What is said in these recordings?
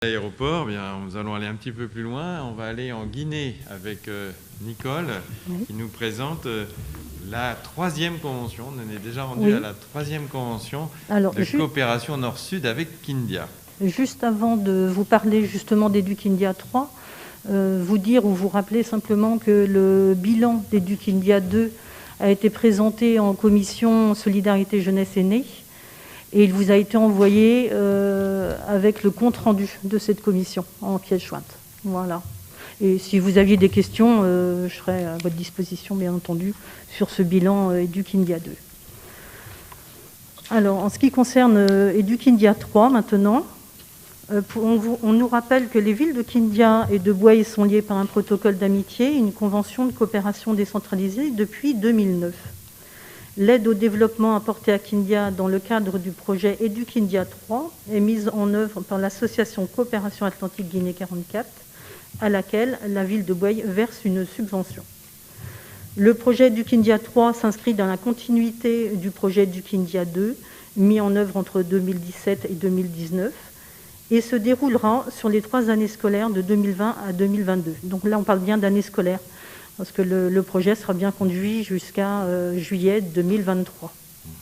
L'aéroport, bien, nous allons aller un petit peu plus loin. On va aller en Guinée avec Nicole, qui nous présente la 3e convention. On est déjà rendu à la 3e convention de coopération Nord-Sud avec Kindia. Juste avant de vous parler justement d'Edukindia 3, vous dire ou vous rappeler simplement que le bilan d'Edukindia 2 a été présenté en commission Solidarité Jeunesse Aînée. Et il vous a été envoyé avec le compte-rendu de cette commission en pièce jointe. Voilà. Et si vous aviez des questions, je serai à votre disposition, bien entendu, sur ce bilan Edukindia 2. Alors, en ce qui concerne Edukindia 3, maintenant, on nous rappelle que les villes de Kindia et de Bouaye sont liées par un protocole d'amitié et une convention de coopération décentralisée depuis 2009. L'aide au développement apportée à Kindia dans le cadre du projet Edukindia 3 est mise en œuvre par l'association Coopération Atlantique Guinée 44, à laquelle la ville de Bouaye verse une subvention. Le projet Edukindia 3 s'inscrit dans la continuité du projet Edukindia 2, mis en œuvre entre 2017 et 2019, et se déroulera sur les 3 années scolaires de 2020 à 2022. Donc là, on parle bien d'année scolaire, parce que le projet sera bien conduit jusqu'à juillet 2023,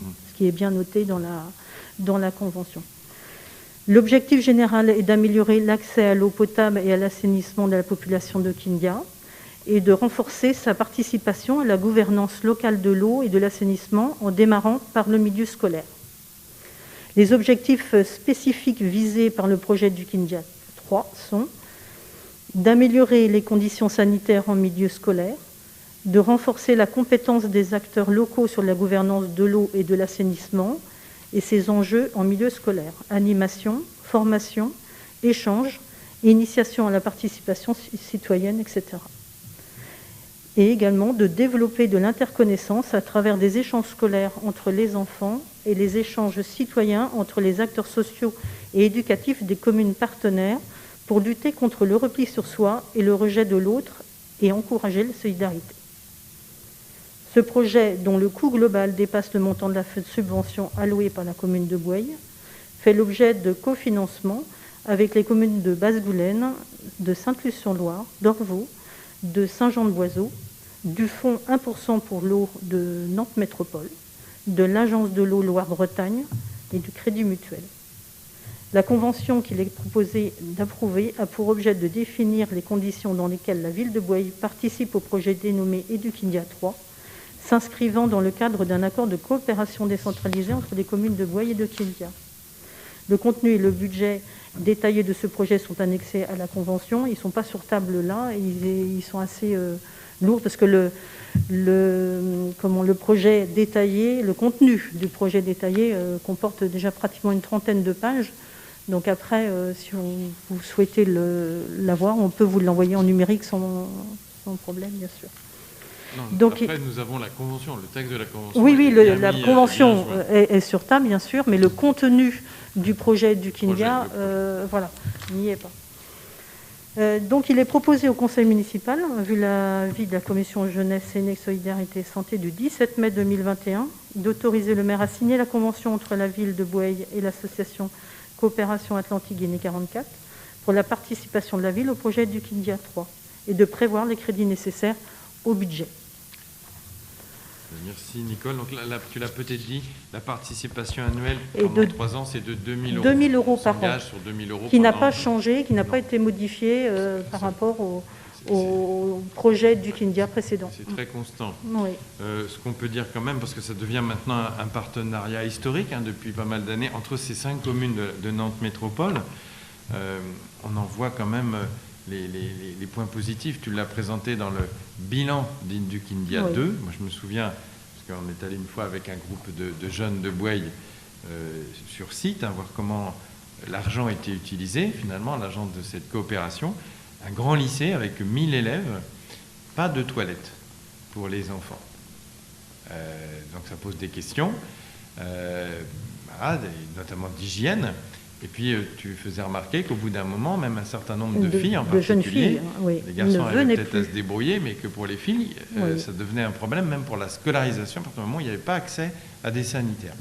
ce qui est bien noté dans la convention. L'objectif général est d'améliorer l'accès à l'eau potable et à l'assainissement de la population de Kindia et de renforcer sa participation à la gouvernance locale de l'eau et de l'assainissement en démarrant par le milieu scolaire. Les objectifs spécifiques visés par le projet Edukindia 3 sont d'améliorer les conditions sanitaires en milieu scolaire, de renforcer la compétence des acteurs locaux sur la gouvernance de l'eau et de l'assainissement et ses enjeux en milieu scolaire, animation, formation, échange, initiation à la participation citoyenne, etc. Et également de développer de l'interconnaissance à travers des échanges scolaires entre les enfants et les échanges citoyens entre les acteurs sociaux et éducatifs des communes partenaires pour lutter contre le repli sur soi et le rejet de l'autre et encourager la solidarité. Ce projet, dont le coût global dépasse le montant de la subvention allouée par la commune de Bouaye, fait l'objet de cofinancement avec les communes de Basse-Goulaine, de Sainte-Luce-sur-Loire, d'Orvaux, de Saint-Jean-de-Boiseau, du fonds 1% pour l'eau de Nantes Métropole, de l'Agence de l'eau Loire-Bretagne et du Crédit Mutuel. La convention qu'il est proposé d'approuver a pour objet de définir les conditions dans lesquelles la ville de Bouaye participe au projet dénommé Edukindia 3, s'inscrivant dans le cadre d'un accord de coopération décentralisée entre les communes de Bouaye et de Kindia. Le contenu et le budget détaillés de ce projet sont annexés à la convention. Ils ne sont pas sur table là, ils sont assez lourds parce que le projet détaillé, le contenu du projet détaillé comporte déjà pratiquement une trentaine de pages. Donc après, si vous souhaitez l'avoir, on peut vous l'envoyer en numérique sans problème, bien sûr. Non, donc, après, nous avons la convention, le texte de la convention. Oui, la convention est sur table, bien sûr, mais le contenu du projet du Kindia, voilà, n'y est pas. Donc il est proposé au conseil municipal, vu l'avis de la commission jeunesse, aînée, solidarité et santé du 17 mai 2021, d'autoriser le maire à signer la convention entre la ville de Bouaye et l'association Coopération Atlantique Guinée 44 pour la participation de la ville au projet Edukindia 3 et de prévoir les crédits nécessaires au budget. Merci Nicole. Donc là, tu l'as peut-être dit, la participation annuelle pendant 3 ans, c'est de 2 000 euros. 2 000 euros par an, sur 2 000 euros qui n'a pas changé, qui n'a pas été modifié par rapport au projet Edukindia précédent. C'est très constant. Oui. Ce qu'on peut dire quand même, parce que ça devient maintenant un partenariat historique depuis pas mal d'années, entre ces 5 communes de Nantes Métropole, on en voit quand même les points positifs. Tu l'as présenté dans le bilan d'Edukindia 2. Moi, je me souviens, parce qu'on est allé une fois avec un groupe de jeunes de Bouaye sur site, voir comment l'argent était utilisé, finalement, l'argent de cette coopération. Un grand lycée avec 1000 élèves, pas de toilettes pour les enfants. Donc ça pose des questions, notamment d'hygiène. Et puis tu faisais remarquer qu'au bout d'un moment, même un certain nombre de filles en particulier, jeunes filles, les garçons avaient peut-être à se débrouiller, mais que pour les filles, ça devenait un problème, même pour la scolarisation, à partir du moment où il n'y avait pas accès à des sanitaires.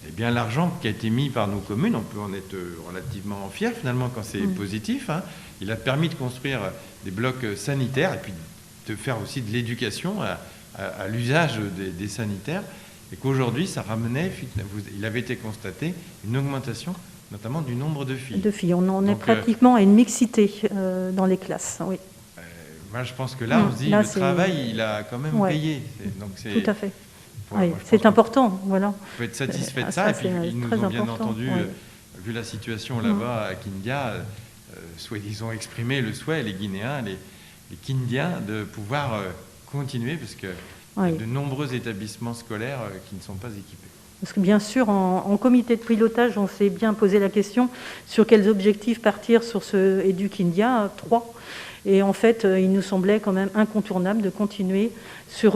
Eh bien l'argent qui a été mis par nos communes. On peut en être relativement fier finalement quand c'est positif. Hein. Il a permis de construire des blocs sanitaires et puis de faire aussi de l'éducation à l'usage des sanitaires. Et qu'aujourd'hui, ça ramenait, il avait été constaté, une augmentation notamment du nombre de filles. De filles, on en est pratiquement à une mixité dans les classes, oui. Moi, je pense que là, on se dit, le travail, il a quand même payé. Donc, tout à fait. Oui, c'est important, voilà. On peut être satisfait de ça, et puis ils nous ont bien entendu, vu la situation là-bas à Kindia, ils ont exprimé le souhait, les Guinéens, les Kindiens, de pouvoir continuer, parce que y a de nombreux établissements scolaires qui ne sont pas équipés. Parce que bien sûr, en comité de pilotage, on s'est bien posé la question sur quels objectifs partir sur ce EduKindia 3. Et en fait, il nous semblait quand même incontournable de continuer sur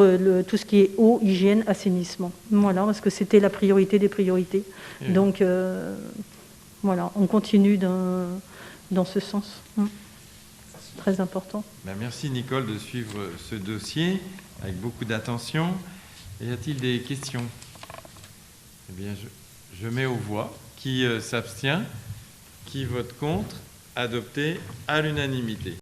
tout ce qui est eau, hygiène, assainissement. Voilà, parce que c'était la priorité des priorités. Et donc, voilà, on continue dans ce sens. Très important. Ben, merci Nicole de suivre ce dossier avec beaucoup d'attention. Y a-t-il des questions? Eh bien, je mets aux voix. Qui s'abstient? Qui vote contre? Adopté à l'unanimité.